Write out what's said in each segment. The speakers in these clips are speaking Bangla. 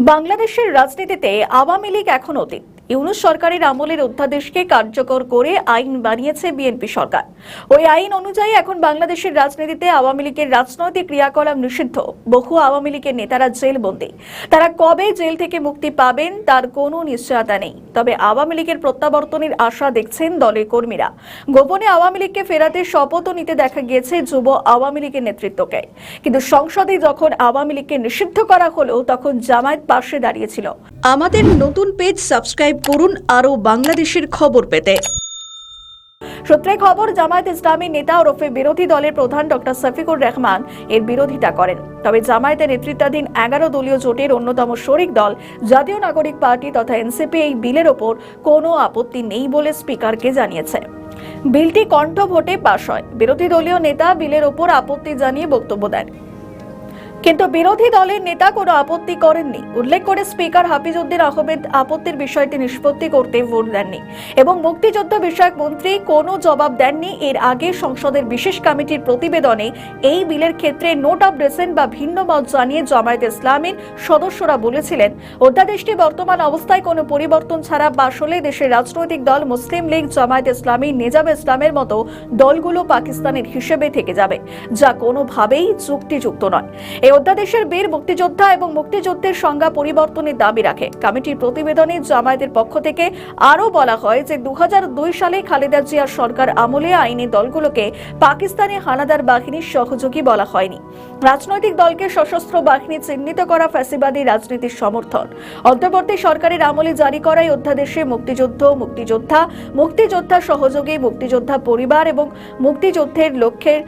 বাংলাদেশের রাজনীতিতে আওয়ামী লীগ এখন অতীত। ইউনূস সরকারের আমলের অধ্যাদেশকে কার্যকর করে আইন বানিয়েছে বিএনপি সরকার। ওই আইন অনুযায়ী এখন বাংলাদেশের রাজনীতিতে আওয়ামী লীগের রাজনৈতিক ক্রিয়াকলাপ নিষিদ্ধ। বহু আওয়ামী লীগের নেতারা জেলবন্দী। তারা কবে জেল থেকে মুক্তি পাবেন তার কোনো নিশ্চয়তা নেই। তবে আওয়ামী লীগের প্রত্যাবর্তনের আশা দেখছেন দলের কর্মীরা। গোপনে আওয়ামী লীগকে ফেরাতে শপথও নিতে দেখা গিয়েছে যুব আওয়ামী লীগের নেতৃত্বকে। কিন্তু সংসদে যখন আওয়ামী লীগকে নিষিদ্ধ করা হলো তখন জামায়াত পাশে দাঁড়িয়েছিল। আমাদের নতুন পেজ সাবস্ক্রাইব করুন আরো বাংলাদেশের খবর পেতে। সূত্রে খবর, জামায়াত ইসলামী নেতা ওরফে বিরোধী দলের প্রধান ডক্টর শফিকুর রহমান এর বিরোধিতা করেন। তবে জামায়াতের নেতৃত্বাধীন 11 দলীয় জোটের অন্যতম শরিক দল জাতীয় নাগরিক পার্টি তথা এনসিপি এই বিলের ওপর কোনো আপত্তি নেই বলে স্পিকারকে জানিয়েছে। বিলটি কণ্ঠ ভোটে পাশ হয়। বিরোধী দলীয় নেতা বিলের ওপর আপত্তি জানিয়ে বক্তব্য দেন, কিন্তু বিরোধী দলের নেতা কোনো আপত্তি করেননি। উল্লেখ করে স্পিকার হাফিজউদ্দিন আহমেদ আপত্তির বিষয়টি নিষ্পত্তি করতে ভোট দেননি এবং মুক্তিযুদ্ধ বিষয়ক মন্ত্রী কোনো জবাব দেননি। এর আগে সংসদের বিশেষ কমিটির প্রতিবেদনে এই বিলের ক্ষেত্রে নোট অফ ডিসেন্ট বা ভিন্ন মত জানিয়ে জামায়াত ইসলামীর সদস্যরা বলেছিলেন, অধ্যাদেশটি বর্তমান অবস্থায় কোনো পরিবর্তন ছাড়া আসলে দেশের রাজনৈতিক দল মুসলিম লীগ, জামায়াত ইসলামী, নিজাম ইসলামের মতো দলগুলো পাকিস্তানের হিসেবে থেকে যাবে, যা কোনোভাবেই যুক্তিযুক্ত নয়। এই অধ্যাদেশের বীর মুক্তিযোদ্ধা এবং মুক্তিযুদ্ধের সংজ্ঞা পরিবর্তনের দাবি রাখে। কমিটির প্রতিবেদনে জামায়াতের পক্ষ থেকে আরও বলা হয় যে 2002 সালে খালেদা জিয়ার সরকার আমলে আইনি দলগুলোকে পাকিস্তানি হানাদার বাহিনীর সহযোগী বলা হয়নি। রাজনৈতিক দলকে সশস্ত্র বাহিনী চিহ্নিত করা ফ্যাসিবাদী রাজনীতির সমর্থন। অন্তর্বর্তী সরকারের আমলে জারি করা এই অধ্যাদেশে মুক্তিযুদ্ধ, মুক্তিযোদ্ধা, মুক্তিযোদ্ধা সহযোগী, মুক্তিযোদ্ধা পরিবার এবং মুক্তিযুদ্ধের লক্ষ্যের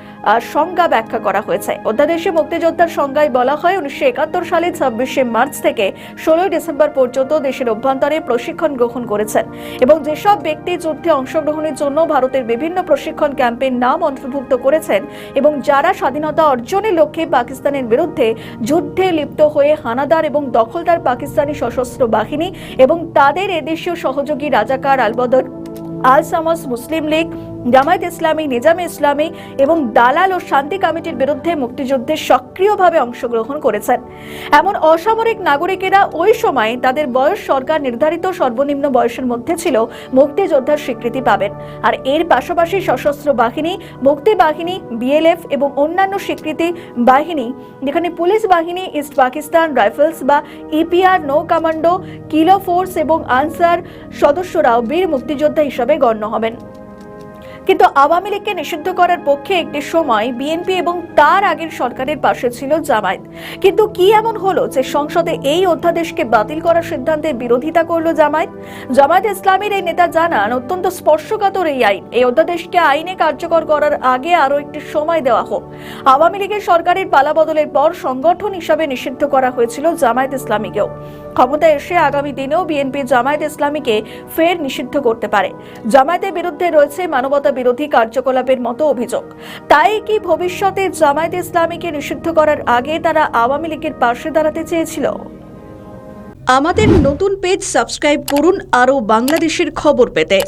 সংজ্ঞা ব্যাখ্যা করা হয়েছে। অধ্যাদেশে মুক্তিযোদ্ধার সংজ্ঞায় বলা হয় 1971 সালে 26শে মার্চ থেকে 16ই ডিসেম্বর পর্যন্ত দেশের অভ্যন্তরে প্রশিক্ষণ গ্রহণ করেছেন এবং যেসব ব্যক্তি যুদ্ধে অংশগ্রহণের জন্য ভারতের বিভিন্ন প্রশিক্ষণ ক্যাম্পের নাম অন্তর্ভুক্ত করেছেন এবং যারা স্বাধীনতা অর্জনের লক্ষ্যে পাকিস্তানের বিরুদ্ধে যুদ্ধে লিপ্ত হয়ে হানাদার এবং দখলদার পাকিস্তানি সশস্ত্র বাহিনী এবং তাদের এদেশীয় সহযোগী রাজাকার, আলবদর, আল সামস, মুসলিম লীগ, জামায়াত ইসলামী, নিজাম ইসলামী এবং দালাল ও শান্তি কমিটির বিরুদ্ধে মুক্তিযুদ্ধে সক্রিয়ভাবে অংশগ্রহণ করেছেন এমন অসামরিক নাগরিকেরা ওই সময় তাদের বয়স সরকার নির্ধারিত সর্বনিম্ন বয়সের মধ্যে ছিল মুক্তিযোদ্ধার স্বীকৃতি পাবেন। আর এর পাশাপাশি সশস্ত্র বাহিনী, মুক্তি বাহিনী, বিএলএফ এবং অন্যান্য স্বীকৃতি বাহিনী, যেখানে পুলিশ বাহিনী, ইস্ট পাকিস্তান রাইফেলস বা ইপিআর, নৌ কমান্ডো, কিলো ফোর্স এবং আনসার সদস্যরাও বীর মুক্তিযোদ্ধা হিসাবে গণ্য হবেন। কিন্তু আওয়ামী লীগকে নিষিদ্ধ করার পক্ষে একটি সময় বিএনপি এবং তার আগের সরকারের পাশে ছিল জামায়াত। কিন্তু কি এমন হলো যে সংসদে এই অধ্যাদেশকে বাতিল করার সিদ্ধান্তের বিরোধিতা করলো জামায়াত? জামায়াত ইসলামীর এই নেতা জানান, অত্যন্ত স্পর্শকাতর এই আইন। এই অধ্যাদেশকে আইনে কার্যকর করার আগে আরো একটি সময় দেওয়া হোক। আওয়ামী লীগের সরকারের পালাবদলের পর সংগঠন হিসাবে নিষিদ্ধ করা হয়েছিল জামায়াত ইসলামীকেও। ক্ষমতায় এসে আগামী দিনেও বিএনপি জামায়াত ইসলামীকে ফের নিষিদ্ধ করতে পারে। জামায়াতের বিরুদ্ধে রয়েছে মানবতা বিরোধী কার্যকলাপের মতো অভিযোগ। তাই কি ভবিষ্যতে জামায়াত ইসলামীকে নিষিদ্ধ করার আগে তারা আওয়ামী লীগের পাশে দাঁড়াতে চেয়েছিল? আমাদের নতুন পেজ সাবস্ক্রাইব করুন আরো বাংলাদেশের খবর পেতে।